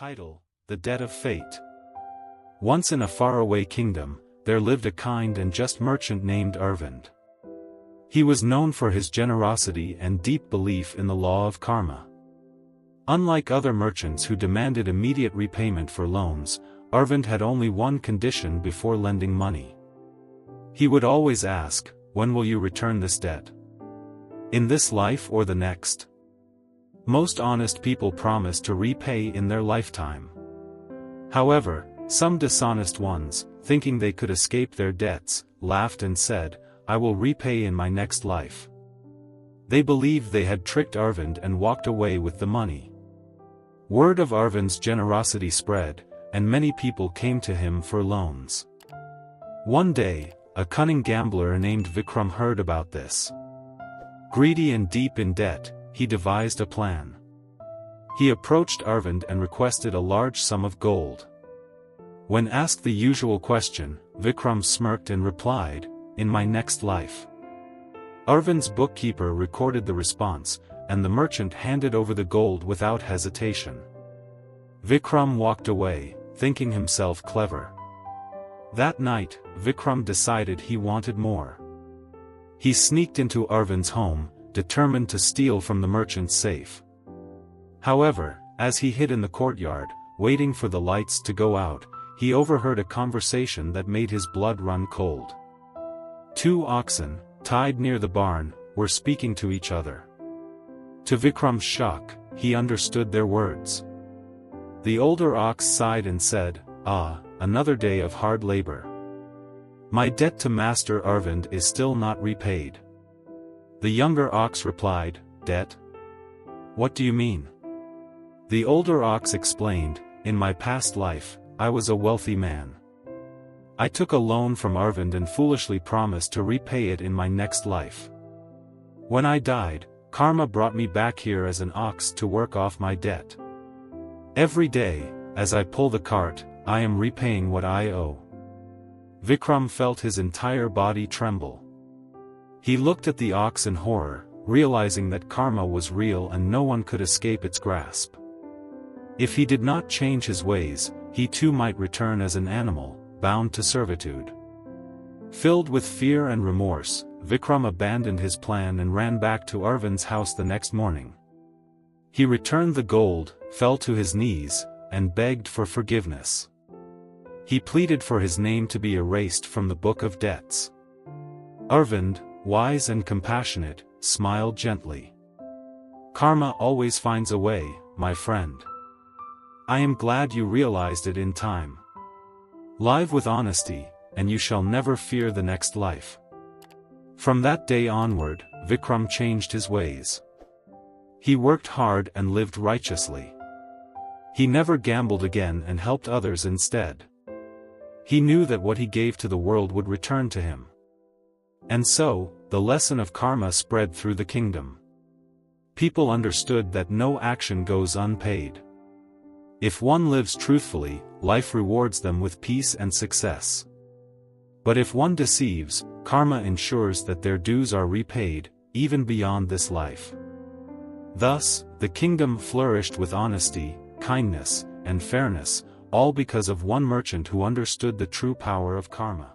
Title: The Debt of Fate. Once in a faraway kingdom, there lived a kind and just merchant named Arvind. He was known for his generosity and deep belief in the law of karma. Unlike other merchants who demanded immediate repayment for loans, Arvind had only one condition before lending money. He would always ask, "When will you return this debt? In this life or the next?" Most honest people promise to repay in their lifetime. However, some dishonest ones, thinking they could escape their debts, laughed and said, "I will repay in my next life." They believed they had tricked Arvind and walked away with the money. Word of Arvind's generosity spread, and many people came to him for loans. One day, a cunning gambler named Vikram heard about this. Greedy and deep in debt, he devised a plan. He approached Arvind and requested a large sum of gold. When asked the usual question, Vikram smirked and replied, "In my next life." Arvind's bookkeeper recorded the response, and the merchant handed over the gold without hesitation. Vikram walked away, thinking himself clever. That night, Vikram decided he wanted more. He sneaked into Arvind's home, determined to steal from the merchant's safe. However, as he hid in the courtyard, waiting for the lights to go out, he overheard a conversation that made his blood run cold. Two oxen, tied near the barn, were speaking to each other. To Vikram's shock, he understood their words. The older ox sighed and said, "Ah, another day of hard labor. My debt to Master Arvind is still not repaid." The younger ox replied, "Debt? What do you mean?" The older ox explained, "In my past life, I was a wealthy man. I took a loan from Arvind and foolishly promised to repay it in my next life. When I died, karma brought me back here as an ox to work off my debt. Every day, as I pull the cart, I am repaying what I owe." Vikram felt his entire body tremble. He looked at the ox in horror, realizing that karma was real and no one could escape its grasp. If he did not change his ways, he too might return as an animal, bound to servitude. Filled with fear and remorse, Vikram abandoned his plan and ran back to Arvind's house the next morning. He returned the gold, fell to his knees, and begged for forgiveness. He pleaded for his name to be erased from the book of debts. Arvind, wise and compassionate, smiled gently. "Karma always finds a way, my friend. I am glad you realized it in time. Live with honesty, and you shall never fear the next life." From that day onward, Vikram changed his ways. He worked hard and lived righteously. He never gambled again and helped others instead. He knew that what he gave to the world would return to him. And so, the lesson of karma spread through the kingdom. People understood that no action goes unpaid. If one lives truthfully, life rewards them with peace and success. But if one deceives, karma ensures that their dues are repaid, even beyond this life. Thus, the kingdom flourished with honesty, kindness, and fairness, all because of one merchant who understood the true power of karma.